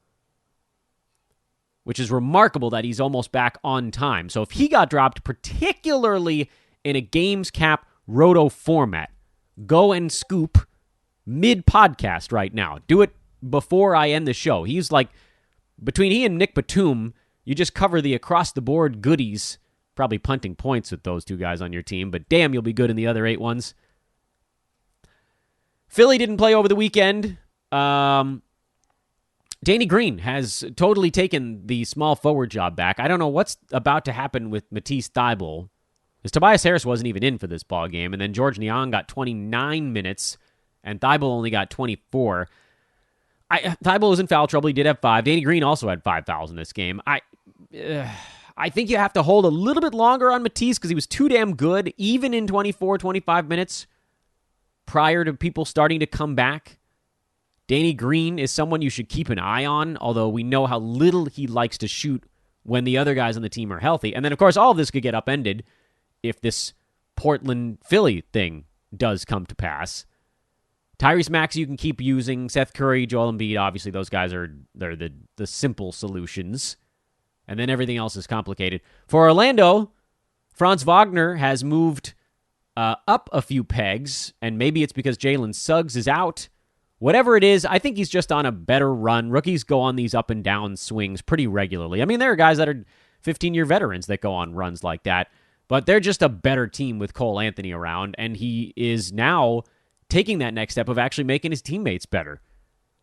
which is remarkable that he's almost back on time. So if he got dropped, particularly in a games cap roto format, go and scoop mid-podcast right now. Do it before I end the show. He's like, between he and Nick Batum, you just cover the across-the-board goodies. Probably punting points with those 2 guys on your team, but damn, you'll be good in the other 8 ones. Philly didn't play over the weekend. Danny Green has totally taken the small forward job back. I don't know what's about to happen with Matisse Thybulle, because Tobias Harris wasn't even in for this ball game, and then George Niang got 29 minutes, and Thybulle only got 24. Thybulle was in foul trouble. He did have 5. Danny Green also had 5 fouls in this game. I think you have to hold a little bit longer on Matisse because he was too damn good, even in 24, 25 minutes prior to people starting to come back. Danny Green is someone you should keep an eye on, although we know how little he likes to shoot when the other guys on the team are healthy. And then, of course, all of this could get upended if this Portland-Philly thing does come to pass. Tyrese Maxey you can keep using. Seth Curry, Joel Embiid, obviously those guys they're the simple solutions. And then everything else is complicated. For Orlando, Franz Wagner has moved up a few pegs, and maybe it's because Jalen Suggs is out. Whatever it is, I think he's just on a better run. Rookies go on these up and down swings pretty regularly. I mean, there are guys that are 15-year veterans that go on runs like that, but they're just a better team with Cole Anthony around, and he is now taking that next step of actually making his teammates better.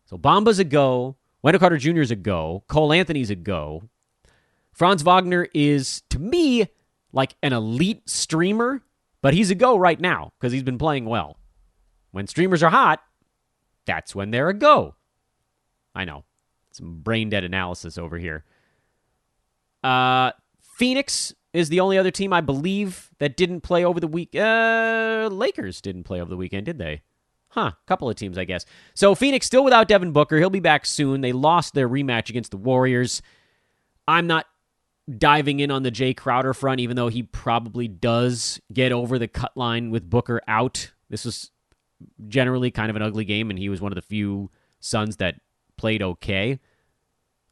So Bamba's a go. Wendell Carter Jr. is a go. Cole Anthony's a go. Franz Wagner is, to me, like an elite streamer, but he's a go right now because he's been playing well. When streamers are hot, that's when they're a go. I know. Some brain-dead analysis over here. Phoenix is the only other team, I believe, that didn't play over the week. Lakers didn't play over the weekend, did they? A couple of teams, I guess. So Phoenix still without Devon Booker. He'll be back soon. They lost their rematch against the Warriors. I'm not diving in on the Jay Crowder front, even though he probably does get over the cut line with Booker out. This was generally kind of an ugly game, and he was one of the few Suns that played okay.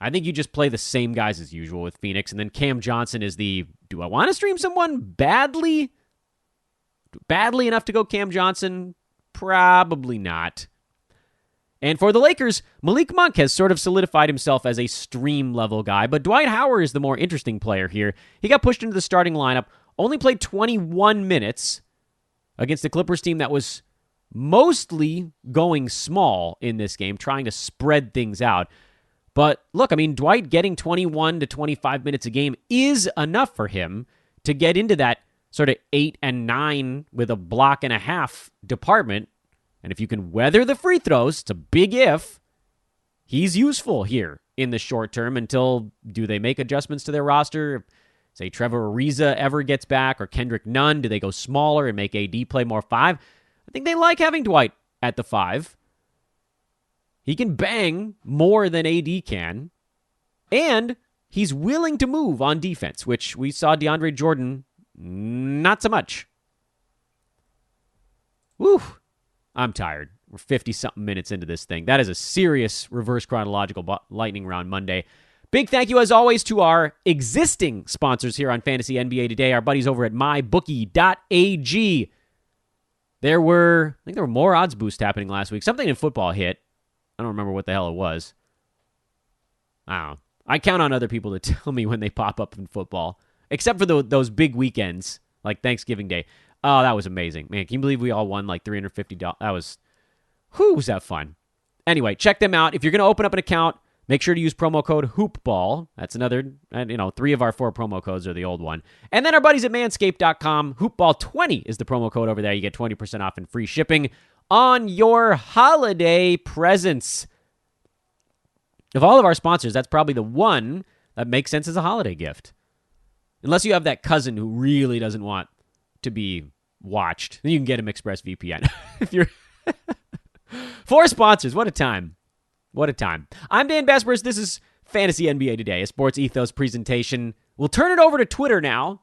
I think you just play the same guys as usual with Phoenix, and then Cam Johnson is the, do I want to stream someone badly enough to go Cam Johnson? Probably not. And for the Lakers, Malik Monk has sort of solidified himself as a stream-level guy, but Dwight Howard is the more interesting player here. He got pushed into the starting lineup, only played 21 minutes against the Clippers team that was mostly going small in this game, trying to spread things out. But look, I mean, Dwight getting 21 to 25 minutes a game is enough for him to get into that sort of 8 and 9 with a block and a half department. And if you can weather the free throws, it's a big if, he's useful here in the short term until, do they make adjustments to their roster? Say Trevor Ariza ever gets back or Kendrick Nunn, do they go smaller and make AD play more 5? I think they like having Dwight at the 5. He can bang more than AD can. And he's willing to move on defense, which we saw DeAndre Jordan not so much. Woo. I'm tired. We're 50-something minutes into this thing. That is a serious reverse chronological lightning round Monday. Big thank you, as always, to our existing sponsors here on Fantasy NBA Today, our buddies over at mybookie.ag. I think there were more odds boosts happening last week. Something in football hit. I don't remember what the hell it was. I don't know. I count on other people to tell me when they pop up in football, except for those big weekends, like Thanksgiving Day. Oh, that was amazing. Man, can you believe we all won like $350? Was that fun? Anyway, check them out. If you're going to open up an account, make sure to use promo code HOOPBALL. That's another, 3 of our 4 promo codes are the old one. And then our buddies at manscaped.com, HoopBall20 is the promo code over there. You get 20% off and free shipping on your holiday presents. Of all of our sponsors, that's probably the one that makes sense as a holiday gift. Unless you have that cousin who really doesn't want to be watched, then you can get him Expressvpn. If you're 4 sponsors, what a time. What a time. I'm Dan Besbris. This is Fantasy NBA Today, a Sports Ethos presentation. We'll turn it over to Twitter now,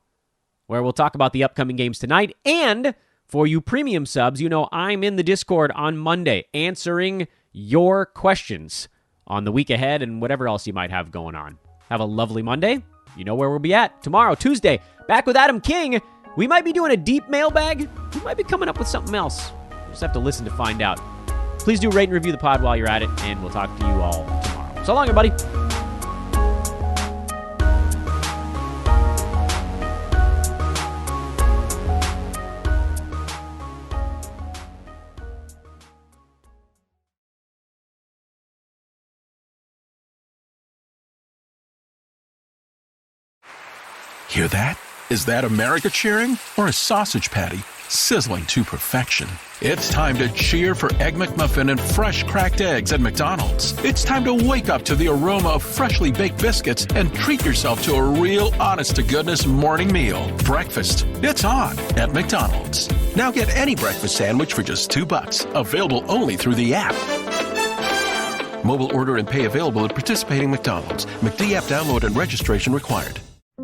where we'll talk about the upcoming games tonight. And for you premium subs, you know I'm in the Discord on Monday answering your questions on the week ahead and whatever else you might have going on. Have a lovely Monday. You know where we'll be at tomorrow, Tuesday. Back with Adam King. We might be doing a deep mailbag. We might be coming up with something else. We'll just have to listen to find out. Please do rate and review the pod while you're at it, and we'll talk to you all tomorrow. So long, everybody. Hear that? Is that America cheering or a sausage patty sizzling to perfection? It's time to cheer for Egg McMuffin and fresh cracked eggs at McDonald's. It's time to wake up to the aroma of freshly baked biscuits and treat yourself to a real honest-to-goodness morning meal. Breakfast, it's on at McDonald's. Now get any breakfast sandwich for just $2. Available only through the app. Mobile order and pay available at participating McDonald's. McD app download and registration required.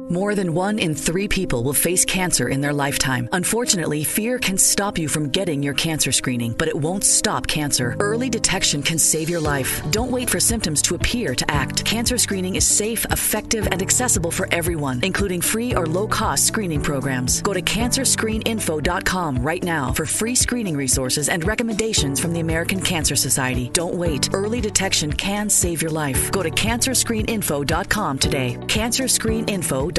More than 1 in 3 people will face cancer in their lifetime. Unfortunately, fear can stop you from getting your cancer screening, but it won't stop cancer. Early detection can save your life. Don't wait for symptoms to appear to act. Cancer screening is safe, effective, and accessible for everyone, including free or low-cost screening programs. Go to cancerscreeninfo.com right now for free screening resources and recommendations from the American Cancer Society. Don't wait. Early detection can save your life. Go to cancerscreeninfo.com today. cancerscreeninfo.com.